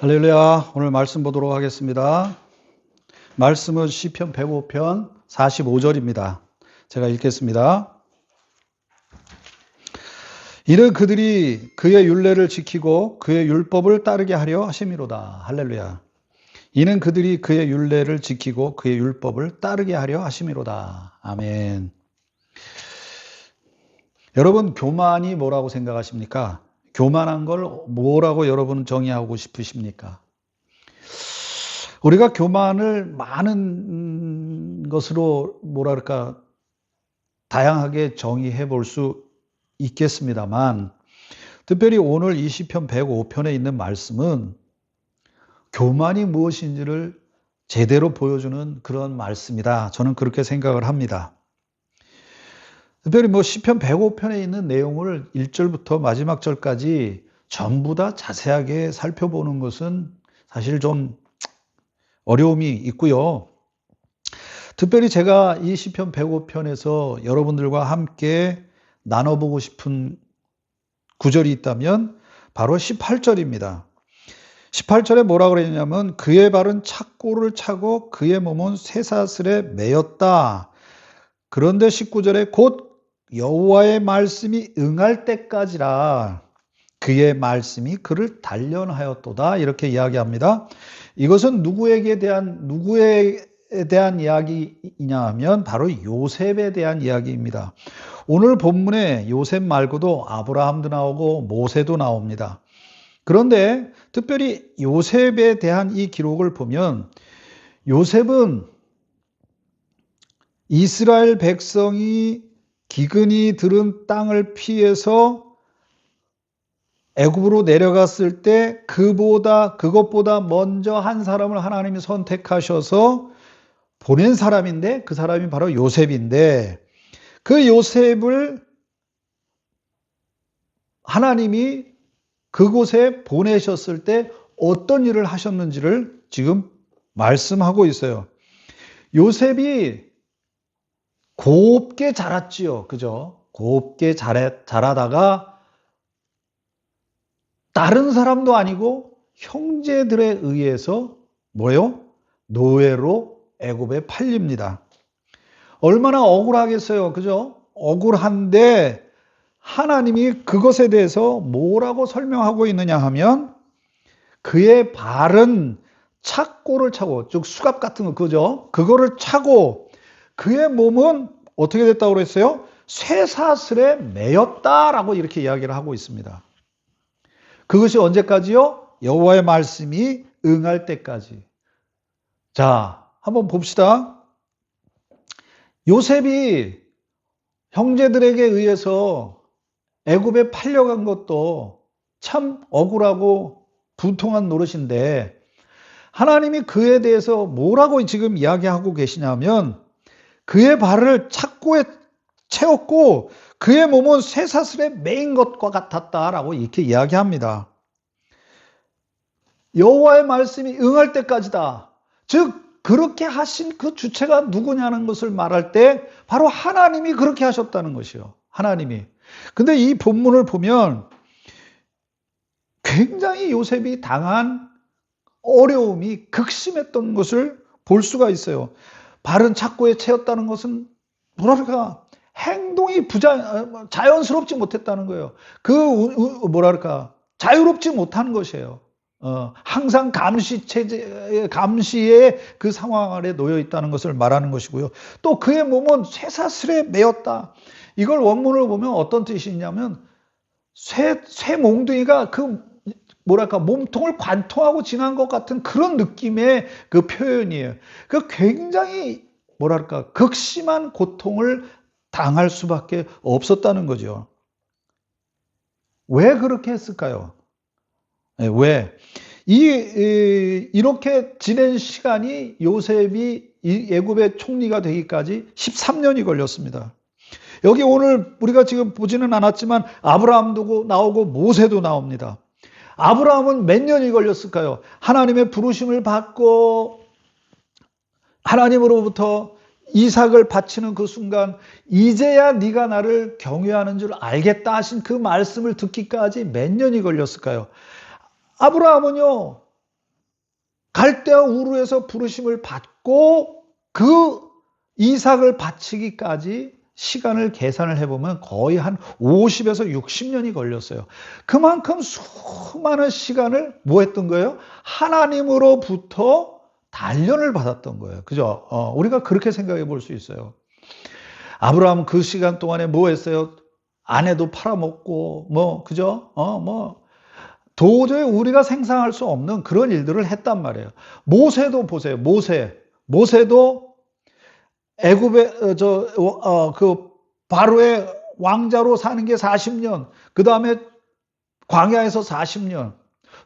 할렐루야. 오늘 말씀 보도록 하겠습니다. 말씀은 시편 105편 45절입니다. 제가 읽겠습니다. 이는 그들이 그의 율례를 지키고 그의 율법을 따르게 하려 하심이로다. 할렐루야. 이는 그들이 그의 율례를 지키고 그의 율법을 따르게 하려 하심이로다. 아멘. 여러분, 교만이 뭐라고 생각하십니까? 교만한 걸 뭐라고 여러분은 정의하고 싶으십니까? 우리가 교만을 많은 것으로 다양하게 정의해 볼 수 있겠습니다만, 특별히 오늘 이 시편 105편에 있는 말씀은 교만이 무엇인지를 제대로 보여주는 그런 말씀이다. 저는 그렇게 생각을 합니다. 특별히 시편 105편에 있는 내용을 1절부터 마지막 절까지 전부 다 자세하게 살펴보는 것은 사실 좀 어려움이 있고요. 특별히 제가 이 시편 105편에서 여러분들과 함께 나눠보고 싶은 구절이 있다면 바로 18절입니다. 18절에 뭐라고 그랬냐면 그의 발은 착고를 차고 그의 몸은 쇠사슬에 매였다. 그런데 19절에 곧 여호와의 말씀이 응할 때까지라 그의 말씀이 그를 단련하였도다. 이렇게 이야기합니다. 이것은 누구에 대한 이야기이냐 하면 바로 요셉에 대한 이야기입니다. 오늘 본문에 요셉 말고도 아브라함도 나오고 모세도 나옵니다. 그런데 특별히 요셉에 대한 이 기록을 보면 요셉은 이스라엘 백성이 기근이 들은 땅을 피해서 애굽으로 내려갔을 때 그것보다 먼저 한 사람을 하나님이 선택하셔서 보낸 사람인데 그 사람이 바로 요셉인데 그 요셉을 하나님이 그곳에 보내셨을 때 어떤 일을 하셨는지를 지금 말씀하고 있어요. 요셉이 곱게 자랐지요. 그죠? 곱게 자라다가 다른 사람도 아니고 형제들에 의해서 노예로 애굽에 팔립니다. 얼마나 억울하겠어요. 그죠? 억울한데 하나님이 그것에 대해서 뭐라고 설명하고 있느냐 하면 그의 발은 착고를 차고, 즉 수갑 같은 거 그죠? 그거를 차고 그의 몸은 어떻게 됐다고 그랬어요? 쇠사슬에 매였다라고 이렇게 이야기를 하고 있습니다. 그것이 언제까지요? 여호와의 말씀이 응할 때까지. 자, 한번 봅시다. 요셉이 형제들에게 의해서 애굽에 팔려간 것도 참 억울하고 분통한 노릇인데 하나님이 그에 대해서 뭐라고 지금 이야기하고 계시냐면 그의 발을 착고에 채웠고 그의 몸은 쇠사슬에 매인 것과 같았다라고 이렇게 이야기합니다. 여호와의 말씀이 응할 때까지다. 즉 그렇게 하신 그 주체가 누구냐는 것을 말할 때 바로 하나님이 그렇게 하셨다는 것이요. 하나님이. 근데 이 본문을 보면 굉장히 요셉이 당한 어려움이 극심했던 것을 볼 수가 있어요. 발은 착고에 채웠다는 것은 행동이 자연스럽지 못했다는 거예요. 자유롭지 못한 것이에요. 항상 감시의 그 상황 아래 놓여 있다는 것을 말하는 것이고요. 또 그의 몸은 쇠사슬에 매였다. 이걸 원문을 보면 어떤 뜻이냐면 쇠 몽둥이가 몸통을 관통하고 지난 것 같은 그런 느낌의 그 표현이에요. 굉장히 극심한 고통을 당할 수밖에 없었다는 거죠. 왜 그렇게 했을까요? 왜? 이렇게 지낸 시간이 요셉이 애굽의 총리가 되기까지 13년이 걸렸습니다. 여기 오늘 우리가 지금 보지는 않았지만 아브라함도 나오고 모세도 나옵니다. 아브라함은 몇 년이 걸렸을까요? 하나님의 부르심을 받고 하나님으로부터 이삭을 바치는 그 순간 이제야 네가 나를 경외하는 줄 알겠다 하신 그 말씀을 듣기까지 몇 년이 걸렸을까요? 아브라함은요 갈대아 우르에서 부르심을 받고 그 이삭을 바치기까지 시간을 계산을 해보면 거의 한 50에서 60년이 걸렸어요. 그만큼 수많은 시간을 뭐 했던 거예요? 하나님으로부터 단련을 받았던 거예요. 그죠? 우리가 그렇게 생각해 볼 수 있어요. 아브라함은 그 시간 동안에 뭐 했어요? 아내도 팔아먹고, 그죠? 도저히 우리가 상상할 수 없는 그런 일들을 했단 말이에요. 모세도 보세요. 모세도 애굽에 그 바로의 왕자로 사는 게 40년, 그 다음에 광야에서 40년,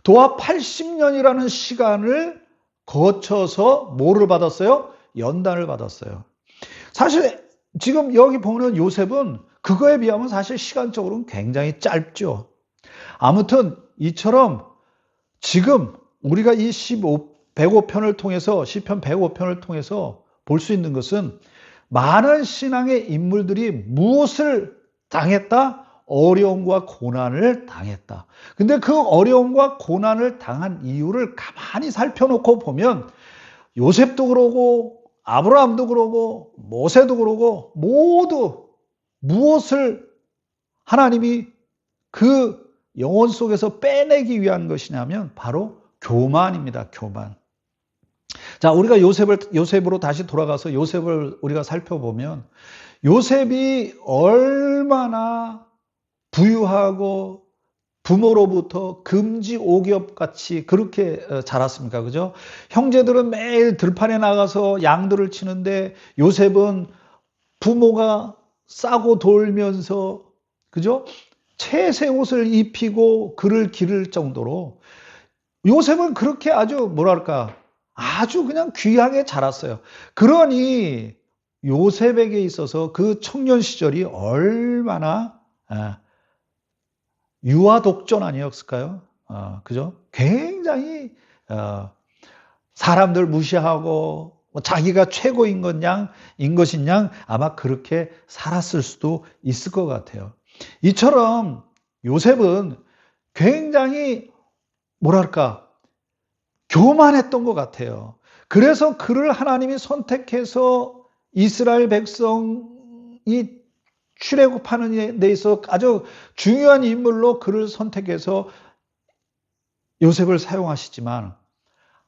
도합 80년이라는 시간을 거쳐서 뭐를 받았어요? 연단을 받았어요. 사실 지금 여기 보는 요셉은 그거에 비하면 사실 시간적으로는 굉장히 짧죠. 아무튼 이처럼 지금 우리가 이 105편을 통해서 시편 105편을 통해서 볼 수 있는 것은 많은 신앙의 인물들이 무엇을 당했다? 어려움과 고난을 당했다. 근데 그 어려움과 고난을 당한 이유를 가만히 살펴놓고 보면 요셉도 그러고 아브라함도 그러고 모세도 그러고 모두 무엇을 하나님이 그 영혼 속에서 빼내기 위한 것이냐면 바로 교만입니다. 교만. 자, 우리가 요셉으로 다시 돌아가서 요셉을 우리가 살펴보면 요셉이 얼마나 부유하고 부모로부터 금지 오겹 같이 그렇게 자랐습니까? 그죠? 형제들은 매일 들판에 나가서 양들을 치는데 요셉은 부모가 싸고 돌면서, 그죠? 채색 옷을 입히고 그를 기를 정도로 요셉은 그렇게 아주 아주 그냥 귀하게 자랐어요. 그러니 요셉에게 있어서 그 청년 시절이 얼마나 유아독존 아니었을까요? 그죠? 굉장히 사람들 무시하고 자기가 최고인 것인 양 아마 그렇게 살았을 수도 있을 것 같아요. 이처럼 요셉은 굉장히 교만했던 것 같아요. 그래서 그를 하나님이 선택해서 이스라엘 백성이 출애굽하는 데 있어서 아주 중요한 인물로 그를 선택해서 요셉을 사용하시지만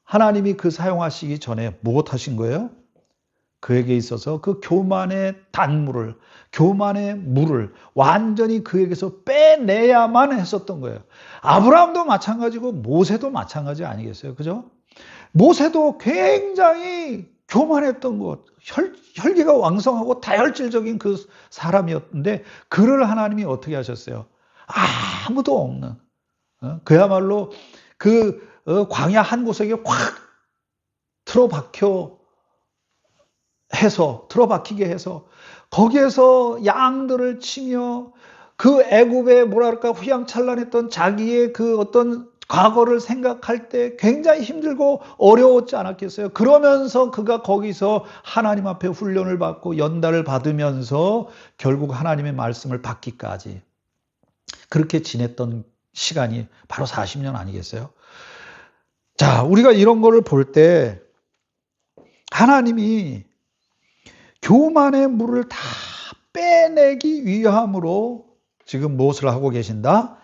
하나님이 그 사용하시기 전에 무엇하신 거예요? 그에게 있어서 그 교만의 단물을, 교만의 물을 완전히 그에게서 빼내야만 했었던 거예요. 아브라함도 마찬가지고 모세도 마찬가지 아니겠어요? 그죠? 모세도 굉장히 교만했던 것, 혈기가 왕성하고 다혈질적인 그 사람이었는데 그를 하나님이 어떻게 하셨어요? 아무도 없는, 그야말로 그 광야 한 구석에 확 틀어박히게 해서 거기에서 양들을 치며 그 애굽의 휘황찬란했던 자기의 그 어떤 과거를 생각할 때 굉장히 힘들고 어려웠지 않았겠어요? 그러면서 그가 거기서 하나님 앞에 훈련을 받고 연단을 받으면서 결국 하나님의 말씀을 받기까지 그렇게 지냈던 시간이 바로 40년 아니겠어요? 자, 우리가 이런 거를 볼 때 하나님이 교만의 물을 다 빼내기 위함으로 지금 무엇을 하고 계신다?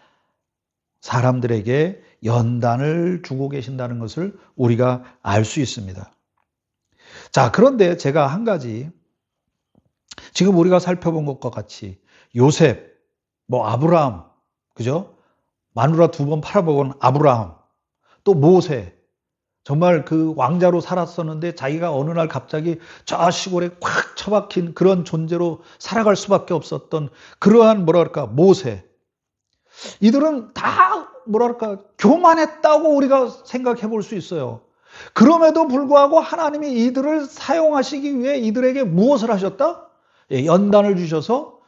사람들에게 연단을 주고 계신다는 것을 우리가 알 수 있습니다. 자, 그런데 제가 한 가지, 지금 우리가 살펴본 것과 같이 요셉, 아브라함, 그죠? 마누라 2번 팔아먹은 아브라함, 또 모세, 정말 그 왕자로 살았었는데 자기가 어느 날 갑자기 저 시골에 콱 처박힌 그런 존재로 살아갈 수밖에 없었던 그러한 모세, 이들은 다 교만했다고 우리가 생각해 볼 수 있어요. 그럼에도 불구하고 하나님이 이들을 사용하시기 위해 이들에게 무엇을 하셨다? 연단을 주셔서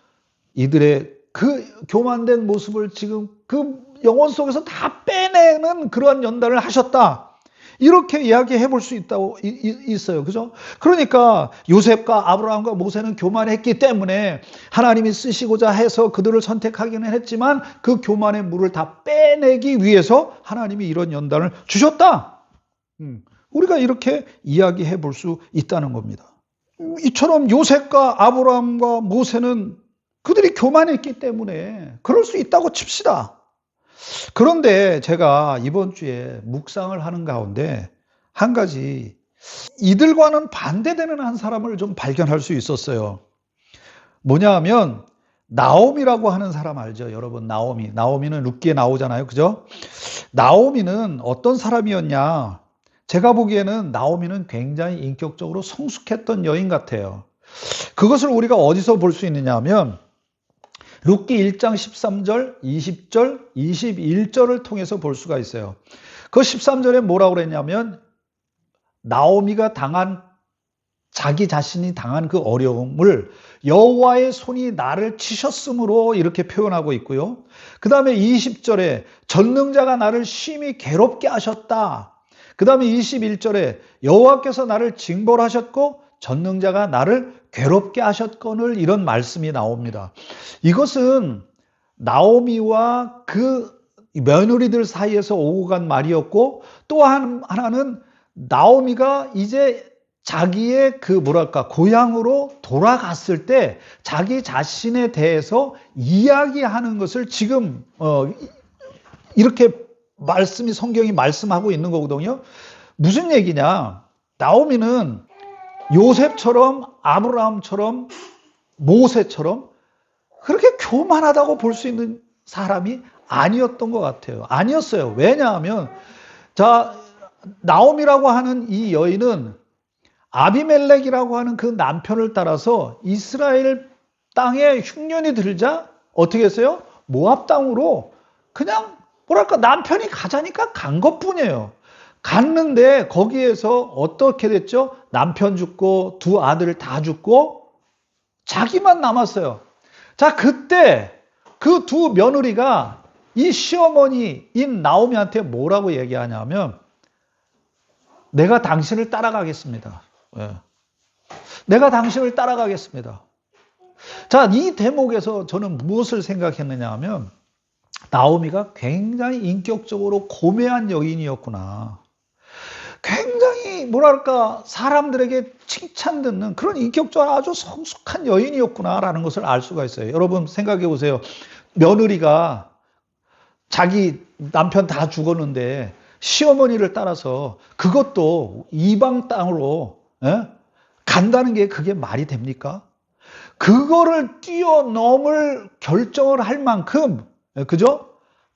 이들의 그 교만된 모습을 지금 그 영혼 속에서 다 빼내는 그러한 연단을 하셨다. 이렇게 이야기해 볼 수 있어요. 그죠? 그러니까 요셉과 아브라함과 모세는 교만했기 때문에 하나님이 쓰시고자 해서 그들을 선택하기는 했지만 그 교만의 물을 다 빼내기 위해서 하나님이 이런 연단을 주셨다. 우리가 이렇게 이야기해 볼 수 있다는 겁니다. 이처럼 요셉과 아브라함과 모세는 그들이 교만했기 때문에 그럴 수 있다고 칩시다. 그런데 제가 이번 주에 묵상을 하는 가운데 한 가지 이들과는 반대되는 한 사람을 좀 발견할 수 있었어요. 뭐냐 하면 나오미라고 하는 사람 알죠? 여러분, 나오미는 룻기에 나오잖아요. 그죠? 나오미는 어떤 사람이었냐? 제가 보기에는 나오미는 굉장히 인격적으로 성숙했던 여인 같아요. 그것을 우리가 어디서 볼 수 있느냐 하면 룻기 1장 13절, 20절, 21절을 통해서 볼 수가 있어요. 그 13절에 뭐라고 그랬냐면 나오미가 자기 자신이 당한 그 어려움을 여호와의 손이 나를 치셨으므로 이렇게 표현하고 있고요. 그 다음에 20절에 전능자가 나를 심히 괴롭게 하셨다. 그 다음에 21절에 여호와께서 나를 징벌하셨고 전능자가 나를 괴롭게 하셨거늘 이런 말씀이 나옵니다. 이것은 나오미와 그 며느리들 사이에서 오고 간 말이었고 또 하나는 나오미가 이제 자기의 고향으로 돌아갔을 때 자기 자신에 대해서 이야기하는 것을 지금 이렇게 성경이 말씀하고 있는 거거든요. 무슨 얘기냐? 나오미는 요셉처럼 아브라함처럼 모세처럼 그렇게 교만하다고 볼 수 있는 사람이 아니었던 것 같아요. 아니었어요. 왜냐하면 나오미라고 하는 이 여인은 아비멜렉이라고 하는 그 남편을 따라서 이스라엘 땅에 흉년이 들자 어떻게 했어요? 모압 땅으로 그냥 남편이 가자니까 간 것뿐이에요. 갔는데 거기에서 어떻게 됐죠? 남편 죽고 두 아들 다 죽고 자기만 남았어요. 자, 그때 그 두 며느리가 이 시어머니인 나오미한테 뭐라고 얘기하냐면 내가 당신을 따라가겠습니다. 내가 당신을 따라가겠습니다. 자, 이 대목에서 저는 무엇을 생각했느냐 하면 나오미가 굉장히 인격적으로 고매한 여인이었구나. 굉장히 사람들에게 칭찬 듣는 그런 인격적으로 아주 성숙한 여인이었구나라는 것을 알 수가 있어요. 여러분 생각해 보세요. 며느리가 자기 남편 다 죽었는데 시어머니를 따라서 그것도 이방 땅으로 간다는 게 그게 말이 됩니까? 그거를 뛰어넘을 결정을 할 만큼 그죠?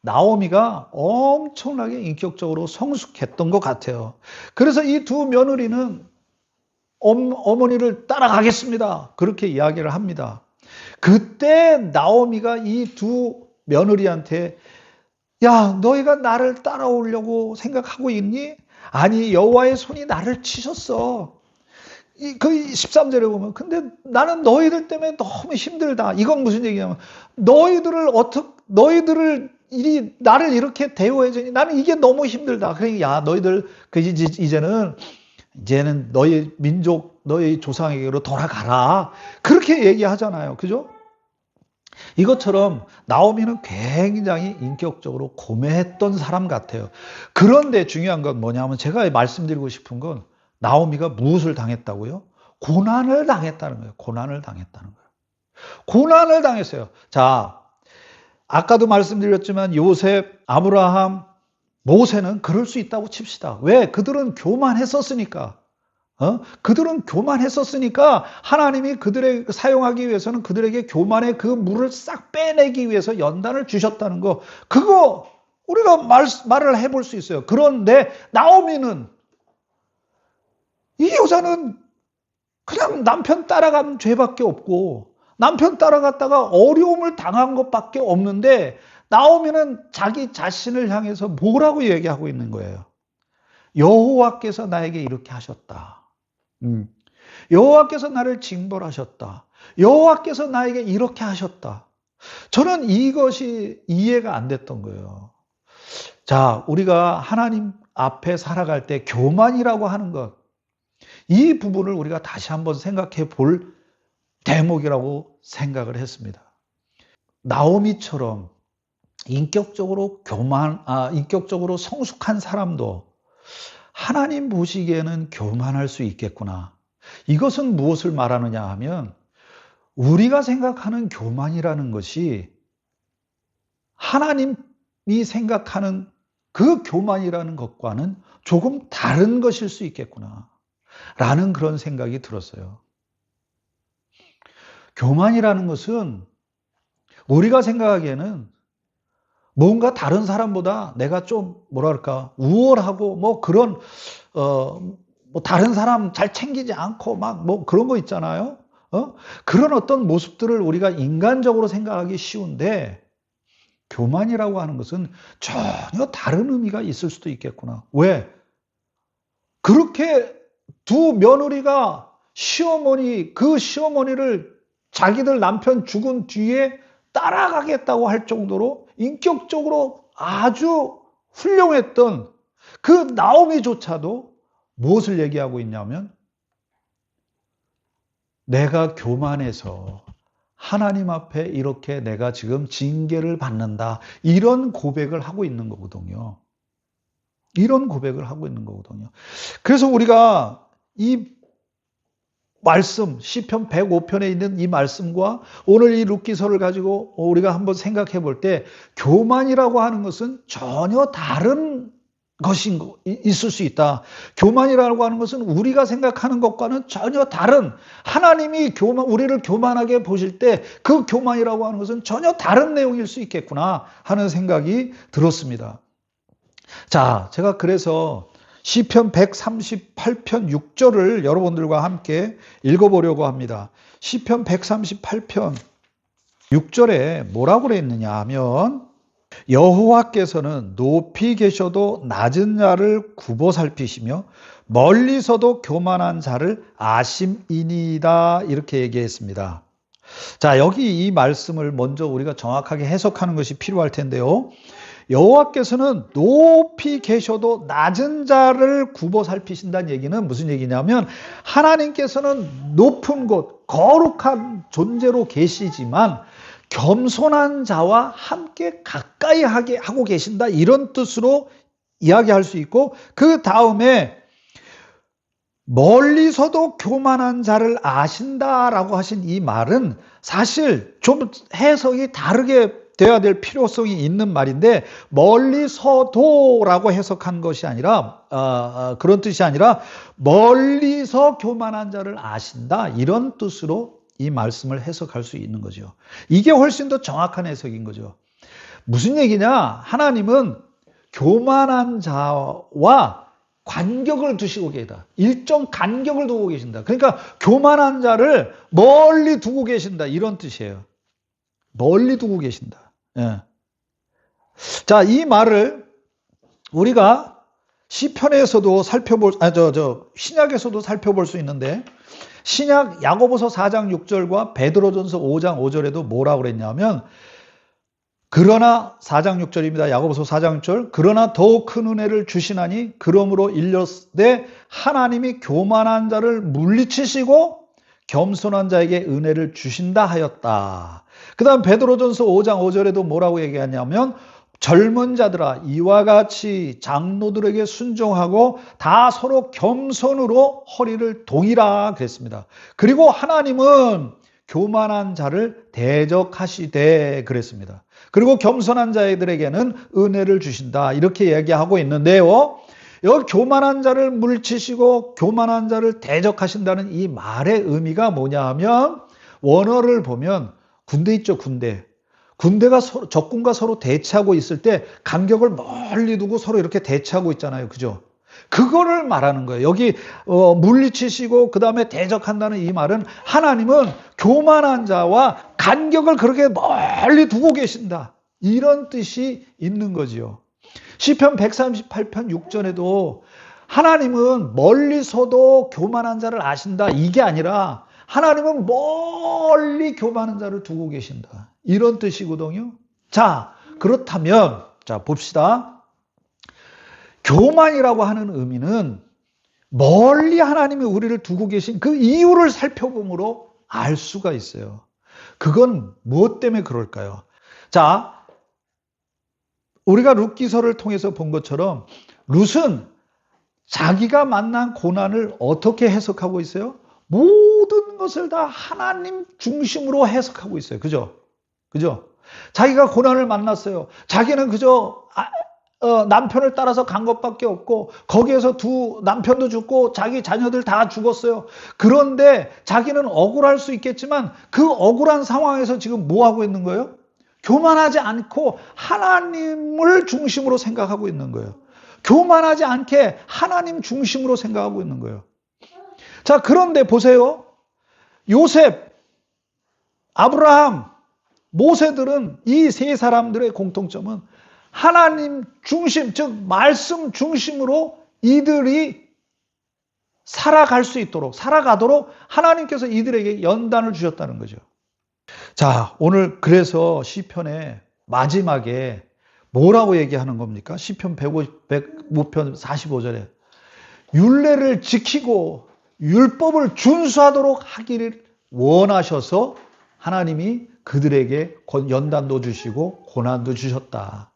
나오미가 엄청나게 인격적으로 성숙했던 것 같아요. 그래서 이 두 며느리는 어머니를 따라가겠습니다. 그렇게 이야기를 합니다. 그때 나오미가 이 두 며느리한테 야, 너희가 나를 따라오려고 생각하고 있니? 아니, 여호와의 손이 나를 치셨어. 그 13절에 보면 근데 나는 너희들 때문에 너무 힘들다. 이건 무슨 얘기냐면 너희들을 나를 이렇게 대우해 주니 나는 이게 너무 힘들다. 그러니까 야, 너희들 이제는 너희 민족 너희 조상에게로 돌아가라. 그렇게 얘기하잖아요. 그죠? 이것처럼 나오미는 굉장히 인격적으로 고매했던 사람 같아요. 그런데 중요한 건 뭐냐면 제가 말씀드리고 싶은 건 나오미가 무엇을 당했다고요? 고난을 당했다는 거예요. 고난을 당했어요. 자, 아까도 말씀드렸지만 요셉, 아브라함, 모세는 그럴 수 있다고 칩시다. 왜? 그들은 교만했었으니까. 그들은 교만했었으니까 하나님이 그들을 사용하기 위해서는 그들에게 교만의 그 물을 싹 빼내기 위해서 연단을 주셨다는 거. 그거 우리가 말을 해볼 수 있어요. 그런데 나오미는 이 여자는 그냥 남편 따라간 죄밖에 없고 남편 따라갔다가 어려움을 당한 것밖에 없는데 나오미는 자기 자신을 향해서 뭐라고 얘기하고 있는 거예요? 여호와께서 나에게 이렇게 하셨다. 여호와께서 나를 징벌하셨다. 여호와께서 나에게 이렇게 하셨다. 저는 이것이 이해가 안 됐던 거예요. 자, 우리가 하나님 앞에 살아갈 때 교만이라고 하는 것, 이 부분을 우리가 다시 한번 생각해 볼 대목이라고 생각을 했습니다. 나오미처럼 인격적으로 성숙한 사람도 하나님 보시기에는 교만할 수 있겠구나. 이것은 무엇을 말하느냐 하면 우리가 생각하는 교만이라는 것이 하나님이 생각하는 그 교만이라는 것과는 조금 다른 것일 수 있겠구나 라는 그런 생각이 들었어요. 교만이라는 것은 우리가 생각하기에는 뭔가 다른 사람보다 내가 좀 뭐랄까 우월하고 뭐 그런 뭐 다른 사람 잘 챙기지 않고 막 뭐 그런 거 있잖아요. 그런 어떤 모습들을 우리가 인간적으로 생각하기 쉬운데 교만이라고 하는 것은 전혀 다른 의미가 있을 수도 있겠구나. 왜? 그렇게 두 며느리가 그 시어머니를 자기들 남편 죽은 뒤에 따라가겠다고 할 정도로 인격적으로 아주 훌륭했던 그 나오미조차도 무엇을 얘기하고 있냐면 내가 교만해서 하나님 앞에 이렇게 내가 지금 징계를 받는다. 이런 고백을 하고 있는 거거든요. 이런 고백을 하고 있는 거거든요. 그래서 우리가 이 말씀, 시편 105편에 있는 이 말씀과 오늘 이 룻기서를 가지고 우리가 한번 생각해 볼 때 교만이라고 하는 것은 전혀 다른 것인 있을 수 있다. 교만이라고 하는 것은 우리가 생각하는 것과는 전혀 다른 하나님이 우리를 교만하게 보실 때 그 교만이라고 하는 것은 전혀 다른 내용일 수 있겠구나 하는 생각이 들었습니다. 자, 제가 그래서 시편 138편 6절을 여러분들과 함께 읽어보려고 합니다. 시편 138편 6절에 뭐라고 그랬느냐 하면 여호와께서는 높이 계셔도 낮은 자를 굽어 살피시며 멀리서도 교만한 자를 아심이니이다 이렇게 얘기했습니다. 자, 여기 이 말씀을 먼저 우리가 정확하게 해석하는 것이 필요할 텐데요. 여호와께서는 높이 계셔도 낮은 자를 굽어 살피신다는 얘기는 무슨 얘기냐면 하나님께서는 높은 곳, 거룩한 존재로 계시지만 겸손한 자와 함께 가까이 하고 계신다 이런 뜻으로 이야기할 수 있고 그 다음에 멀리서도 교만한 자를 아신다라고 하신 이 말은 사실 좀 해석이 다르게 돼야 될 필요성이 있는 말인데 멀리서도라고 해석한 것이 아니라 그런 뜻이 아니라 멀리서 교만한 자를 아신다 이런 뜻으로 이 말씀을 해석할 수 있는 거죠. 이게 훨씬 더 정확한 해석인 거죠. 무슨 얘기냐? 하나님은 교만한 자와 간격을 두시고 계시다. 일정 간격을 두고 계신다. 그러니까 교만한 자를 멀리 두고 계신다 이런 뜻이에요. 멀리 두고 계신다. 예. 자, 이 말을 우리가 시편에서도 신약에서도 살펴볼 수 있는데 신약 야고보서 4장 6절과 베드로전서 5장 5절에도 뭐라고 그랬냐면 그러나 4장 6절입니다. 야고보서 4장 6절 그러나 더욱 큰 은혜를 주시나니 그러므로 일렀되 하나님이 교만한 자를 물리치시고 겸손한 자에게 은혜를 주신다 하였다. 그 다음 베드로전서 5장 5절에도 뭐라고 얘기하냐면 젊은 자들아 이와 같이 장로들에게 순종하고 다 서로 겸손으로 허리를 동이라 그랬습니다. 그리고 하나님은 교만한 자를 대적하시되 그랬습니다. 그리고 겸손한 자들에게는 은혜를 주신다 이렇게 얘기하고 있는데요. 여기 교만한 자를 물리치시고 교만한 자를 대적하신다는 이 말의 의미가 뭐냐 하면 원어를 보면 군대 있죠, 군대. 군대가 적군과 서로 대치하고 있을 때 간격을 멀리 두고 서로 이렇게 대치하고 있잖아요. 그죠? 그거를 말하는 거예요. 여기 물리치시고 그 다음에 대적한다는 이 말은 하나님은 교만한 자와 간격을 그렇게 멀리 두고 계신다. 이런 뜻이 있는 거지요. 시편 138편 6절에도 하나님은 멀리서도 교만한 자를 아신다. 이게 아니라 하나님은 멀리 교만한 자를 두고 계신다. 이런 뜻이거든요. 자, 그렇다면 자 봅시다. 교만이라고 하는 의미는 멀리 하나님이 우리를 두고 계신 그 이유를 살펴봄으로 알 수가 있어요. 그건 무엇 때문에 그럴까요? 자, 우리가 룻기서를 통해서 본 것처럼 룻은 자기가 만난 고난을 어떻게 해석하고 있어요? 모든 것을 다 하나님 중심으로 해석하고 있어요. 그죠? 그죠? 자기가 고난을 만났어요. 자기는 그저 남편을 따라서 간 것밖에 없고 거기에서 두 남편도 죽고 자기 자녀들 다 죽었어요. 그런데 자기는 억울할 수 있겠지만 그 억울한 상황에서 지금 뭐 하고 있는 거예요? 교만하지 않고 하나님을 중심으로 생각하고 있는 거예요. 교만하지 않게 하나님 중심으로 생각하고 있는 거예요. 자, 그런데 보세요. 요셉, 아브라함, 모세들은 이 세 사람들의 공통점은 하나님 중심, 즉 말씀 중심으로 이들이 살아갈 수 있도록, 살아가도록 하나님께서 이들에게 연단을 주셨다는 거죠. 자, 오늘 그래서 시편의 마지막에 뭐라고 얘기하는 겁니까? 시편 105편 45절에 율례를 지키고 율법을 준수하도록 하기를 원하셔서 하나님이 그들에게 연단도 주시고 고난도 주셨다.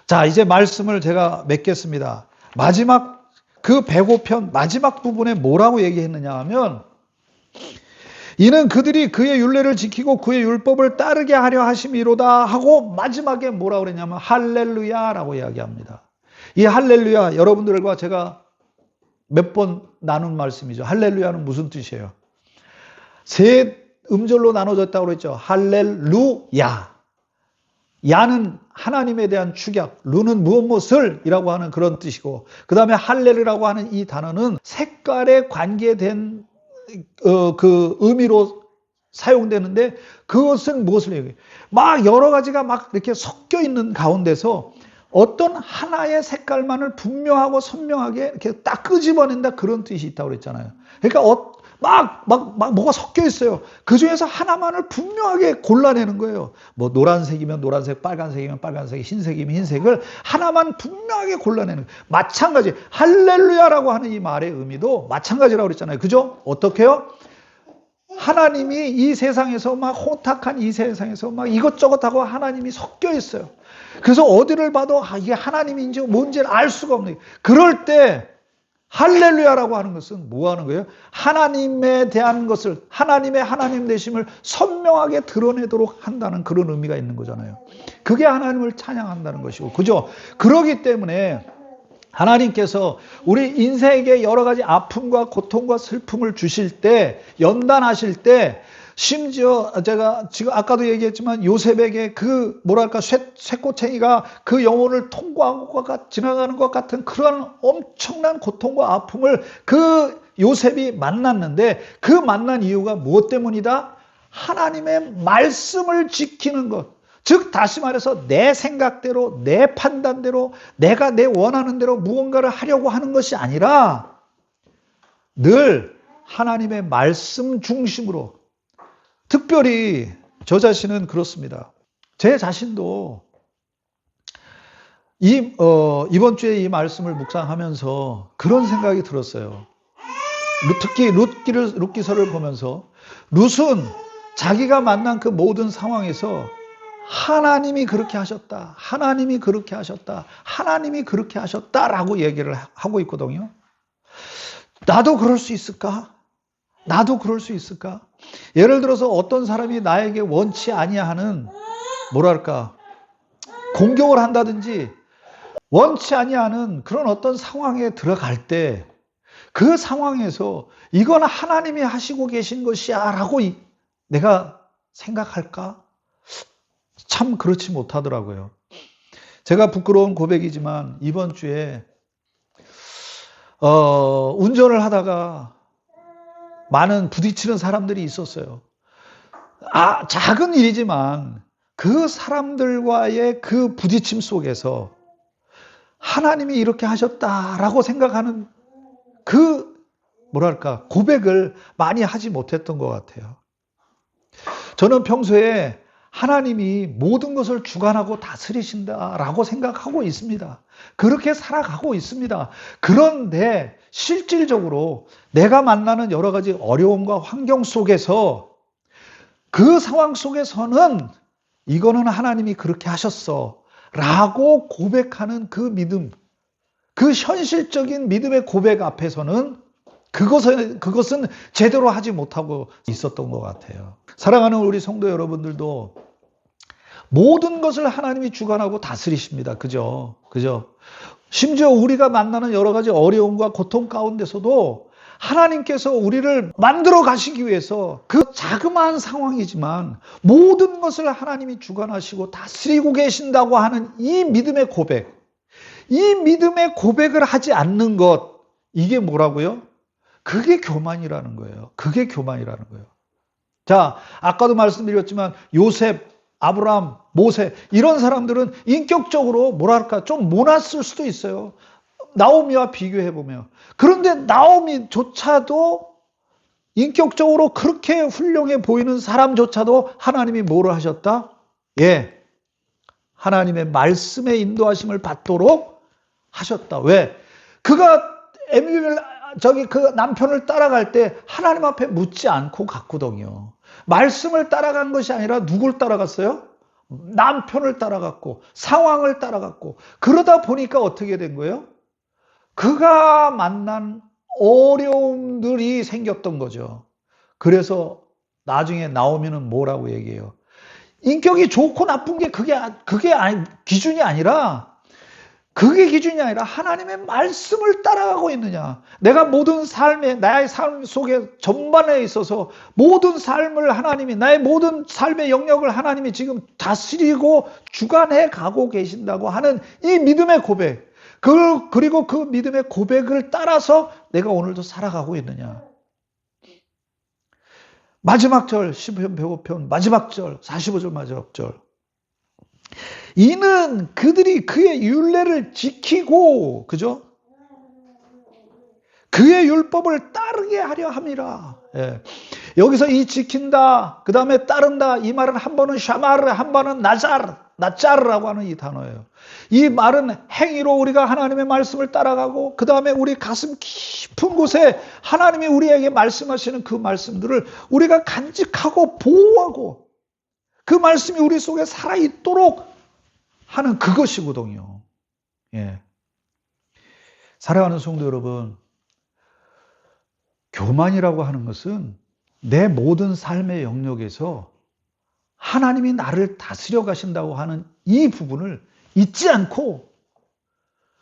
자, 이제 말씀을 제가 맺겠습니다. 마지막 그 105편 마지막 부분에 뭐라고 얘기했느냐 하면 이는 그들이 그의 율례를 지키고 그의 율법을 따르게 하려 하심이로다 하고 마지막에 뭐라고 그랬냐면 할렐루야라고 이야기합니다. 이 할렐루야 여러분들과 제가 몇 번 나눈 말씀이죠. 할렐루야는 무슨 뜻이에요? 세 음절로 나눠졌다고 그랬죠. 할렐루야. 야는 하나님에 대한 축약, 루는 무엇을 이라고 하는 그런 뜻이고 그 다음에 할렐루라고 하는 이 단어는 색깔에 관계된 그 의미로 사용되는데 그것은 무엇을 얘기해요? 막 여러 가지가 막 이렇게 섞여 있는 가운데서 어떤 하나의 색깔만을 분명하고 선명하게 이렇게 딱 끄집어낸다 그런 뜻이 있다고 그랬잖아요. 그러니까 막 뭐가 섞여 있어요. 그 중에서 하나만을 분명하게 골라내는 거예요. 뭐 노란색이면 노란색, 빨간색이면 빨간색, 흰색이면 흰색을 하나만 분명하게 골라내는 거예요. 마찬가지 할렐루야라고 하는 이 말의 의미도 마찬가지라고 그랬잖아요. 그죠? 어떻게요? 하나님이 이 세상에서 막 혼탁한 이 세상에서 막 이것저것 하고 하나님이 섞여 있어요. 그래서 어디를 봐도 이게 하나님인지 뭔지를 알 수가 없는 거예요. 그럴 때 할렐루야라고 하는 것은 뭐 하는 거예요? 하나님에 대한 것을 하나님의 하나님 되심을 선명하게 드러내도록 한다는 그런 의미가 있는 거잖아요. 그게 하나님을 찬양한다는 것이고 그죠? 그러기 때문에 하나님께서 우리 인생에게 여러 가지 아픔과 고통과 슬픔을 주실 때 연단하실 때 심지어 제가 지금 아까도 얘기했지만 요셉에게 그 뭐랄까 쇠꼬챙이가 그 영혼을 통과하고 지나가는 것 같은 그런 엄청난 고통과 아픔을 그 요셉이 만났는데 그 만난 이유가 무엇 때문이다? 하나님의 말씀을 지키는 것. 즉 다시 말해서 내 생각대로 내 판단대로 내가 내 원하는 대로 무언가를 하려고 하는 것이 아니라 늘 하나님의 말씀 중심으로 특별히 저 자신은 그렇습니다. 제 자신도 이번 주에 이 말씀을 묵상하면서 그런 생각이 들었어요. 특히 룻기서를 보면서 룻은 자기가 만난 그 모든 상황에서 하나님이 그렇게 하셨다. 하나님이 그렇게 하셨다. 하나님이 그렇게 하셨다라고 얘기를 하고 있거든요. 나도 그럴 수 있을까? 나도 그럴 수 있을까? 예를 들어서 어떤 사람이 나에게 원치 아니하는 뭐랄까 공격을 한다든지 원치 아니하는 그런 어떤 상황에 들어갈 때 그 상황에서 이건 하나님이 하시고 계신 것이야 라고 내가 생각할까? 참 그렇지 못하더라고요. 제가 부끄러운 고백이지만 이번 주에 운전을 하다가 많은 부딪히는 사람들이 있었어요. 작은 일이지만 그 사람들과의 그 부딪힘 속에서 하나님이 이렇게 하셨다라고 생각하는 그 뭐랄까 고백을 많이 하지 못했던 것 같아요. 저는 평소에 하나님이 모든 것을 주관하고 다스리신다라고 생각하고 있습니다. 그렇게 살아가고 있습니다. 그런데 실질적으로 내가 만나는 여러 가지 어려움과 환경 속에서 그 상황 속에서는 이거는 하나님이 그렇게 하셨어 라고 고백하는 그 믿음, 그 현실적인 믿음의 고백 앞에서는 그것은 제대로 하지 못하고 있었던 것 같아요. 사랑하는 우리 성도 여러분들도 모든 것을 하나님이 주관하고 다스리십니다. 그죠? 심지어 우리가 만나는 여러 가지 어려움과 고통 가운데서도 하나님께서 우리를 만들어 가시기 위해서 그 자그마한 상황이지만 모든 것을 하나님이 주관하시고 다스리고 계신다고 하는 이 믿음의 고백, 이 믿음의 고백을 하지 않는 것, 이게 뭐라고요? 그게 교만이라는 거예요. 그게 교만이라는 거예요. 자, 아까도 말씀드렸지만 요셉, 아브라함, 모세 이런 사람들은 인격적으로 뭐랄까 좀 모났을 수도 있어요. 나오미와 비교해보면. 그런데 나오미조차도 인격적으로 그렇게 훌륭해 보이는 사람조차도 하나님이 뭐를 하셨다? 예, 하나님의 말씀의 인도하심을 받도록 하셨다. 왜? 그가 그 남편을 따라갈 때 하나님 앞에 묻지 않고 갔거든요. 말씀을 따라간 것이 아니라 누굴 따라갔어요? 남편을 따라갔고 상황을 따라갔고, 그러다 보니까 어떻게 된 거예요? 그가 만난 어려움들이 생겼던 거죠. 그래서 나중에 나오미는 뭐라고 얘기해요? 인격이 좋고 나쁜 게 그게 기준이 아니라, 그게 기준이 아니라 하나님의 말씀을 따라가고 있느냐. 내가 모든 나의 삶 속에 전반에 있어서 모든 삶을 하나님이, 나의 모든 삶의 영역을 하나님이 지금 다스리고 주관해 가고 계신다고 하는 이 믿음의 고백, 그리고 그 믿음의 고백을 따라서 내가 오늘도 살아가고 있느냐. 마지막 절, 15편 105편 마지막 절, 45절 마지막 절. 이는 그들이 그의 율례를 지키고, 그죠? 그의 율법을 따르게 하려 함이라. 예. 여기서 이 지킨다, 그 다음에 따른다, 이 말은 한 번은 샤마르, 한 번은 나짜르라고 하는 이 단어예요. 이 말은 행위로 우리가 하나님의 말씀을 따라가고, 그 다음에 우리 가슴 깊은 곳에 하나님이 우리에게 말씀하시는 그 말씀들을 우리가 간직하고 보호하고, 그 말씀이 우리 속에 살아있도록 하는 그것이거든요. 예. 사랑하는 성도 여러분, 교만이라고 하는 것은 내 모든 삶의 영역에서 하나님이 나를 다스려 가신다고 하는 이 부분을 잊지 않고,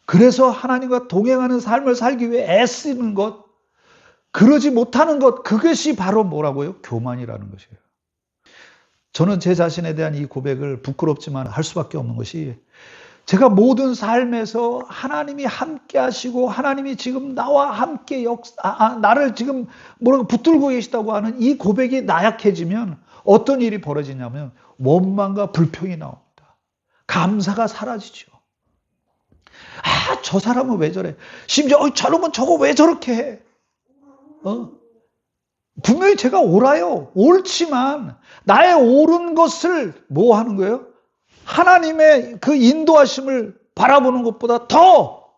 그래서 하나님과 동행하는 삶을 살기 위해 애쓰는 것, 그러지 못하는 것, 그것이 바로 뭐라고요? 교만이라는 것이에요. 저는 제 자신에 대한 이 고백을 부끄럽지만 할 수밖에 없는 것이, 제가 모든 삶에서 하나님이 함께 하시고 하나님이 지금 나와 함께 나를 지금 붙들고 계시다고 하는 이 고백이 나약해지면 어떤 일이 벌어지냐면 원망과 불평이 나옵니다. 감사가 사라지죠. 저 사람은 왜 저래? 심지어 저러면 저거 왜 저렇게 해? 분명히 제가 옳아요. 옳지만 나의 옳은 것을 뭐 하는 거예요? 하나님의 그 인도하심을 바라보는 것보다 더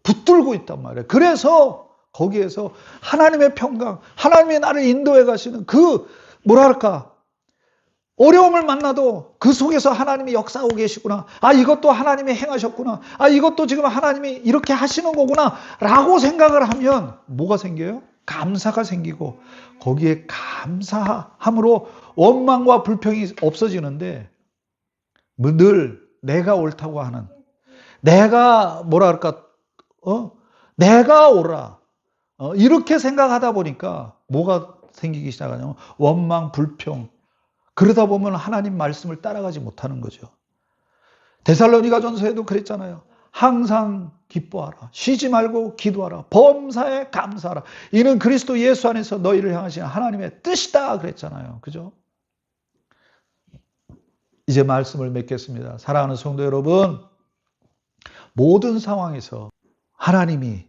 붙들고 있단 말이에요. 그래서 거기에서 하나님의 평강, 하나님이 나를 인도해 가시는 그 어려움을 만나도 그 속에서 하나님이 역사하고 계시구나. 이것도 하나님이 행하셨구나. 이것도 지금 하나님이 이렇게 하시는 거구나 라고 생각을 하면 뭐가 생겨요? 감사가 생기고, 거기에 감사함으로 원망과 불평이 없어지는데, 늘 내가 옳다고 하는, 내가 내가 옳아, 이렇게 생각하다 보니까 뭐가 생기기 시작하냐면 원망, 불평. 그러다 보면 하나님 말씀을 따라가지 못하는 거죠. 데살로니가전서에도 그랬잖아요. 항상 기뻐하라, 쉬지 말고 기도하라, 범사에 감사하라. 이는 그리스도 예수 안에서 너희를 향하신 하나님의 뜻이다 그랬잖아요. 그죠? 이제 말씀을 맺겠습니다. 사랑하는 성도 여러분, 모든 상황에서 하나님이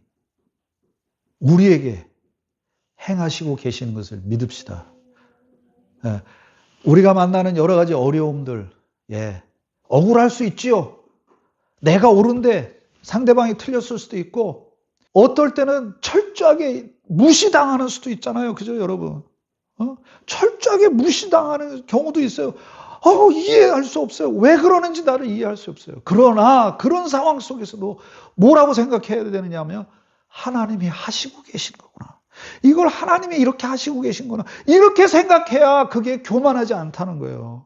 우리에게 행하시고 계시는 것을 믿읍시다. 우리가 만나는 여러 가지 어려움들, 억울할 수 있지요. 내가 옳은데 상대방이 틀렸을 수도 있고, 어떨 때는 철저하게 무시당하는 수도 있잖아요. 그죠, 여러분? 철저하게 무시당하는 경우도 있어요. 이해할 수 없어요. 왜 그러는지 나를 이해할 수 없어요. 그러나 그런 상황 속에서도 뭐라고 생각해야 되느냐 하면 하나님이 하시고 계신 거구나. 이걸 하나님이 이렇게 하시고 계신 거나 이렇게 생각해야 그게 교만하지 않다는 거예요.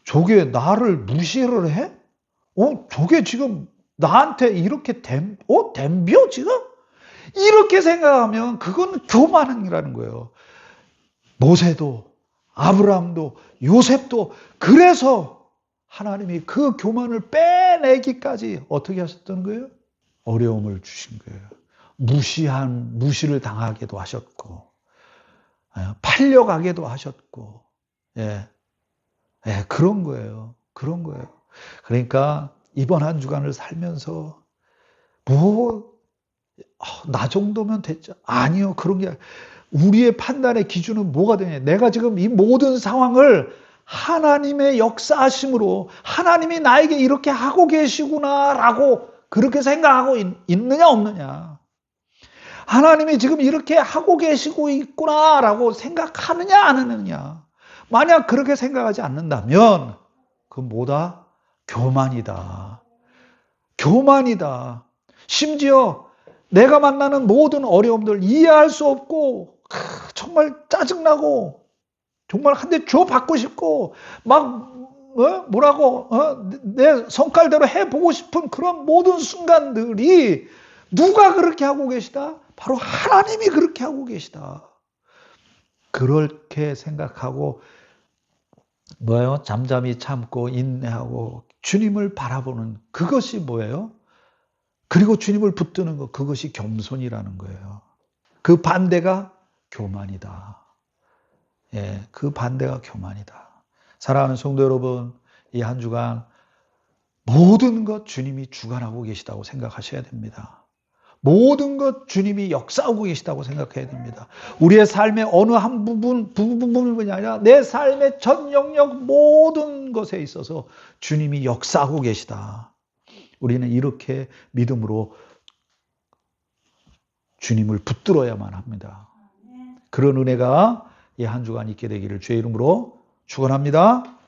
저게 나를 무시를 해? 저게 지금 나한테 이렇게 덤벼 지금? 이렇게 생각하면 그건 교만이라는 거예요. 모세도 아브라함도 요셉도 그래서 하나님이 그 교만을 빼내기까지 어떻게 하셨던 거예요? 어려움을 주신 거예요. 무시를 당하게도 하셨고, 팔려가게도 하셨고, 그런 거예요. 그런 거예요. 그러니까 이번 한 주간을 살면서 나 정도면 됐죠. 아니요. 그런 게 우리의 판단의 기준은 뭐가 되냐. 내가 지금 이 모든 상황을 하나님의 역사하심으로 하나님이 나에게 이렇게 하고 계시구나라고 그렇게 생각하고 있느냐 없느냐. 하나님이 지금 이렇게 하고 계시고 있구나라고 생각하느냐 안 하느냐. 만약 그렇게 생각하지 않는다면 그건 뭐다? 교만이다. 교만이다. 심지어 내가 만나는 모든 어려움들 이해할 수 없고 정말 짜증나고 정말 한 대 줘 받고 싶고 막 내 성깔대로 해보고 싶은 그런 모든 순간들이 누가 그렇게 하고 계시다? 바로 하나님이 그렇게 하고 계시다. 그렇게 생각하고 잠잠히 참고 인내하고 주님을 바라보는 그것이 뭐예요? 그리고 주님을 붙드는 것, 그것이 겸손이라는 거예요. 그 반대가 교만이다. 그 반대가 교만이다. 사랑하는 성도 여러분, 이 한 주간 모든 것 주님이 주관하고 계시다고 생각하셔야 됩니다. 모든 것 주님이 역사하고 계시다고 생각해야 됩니다. 우리의 삶의 어느 한 부분이 아니라 내 삶의 전 영역 모든 것에 있어서 주님이 역사하고 계시다. 우리는 이렇게 믿음으로 주님을 붙들어야만 합니다. 그런 은혜가 이 한 주간 있게 되기를 주의 이름으로 축원합니다.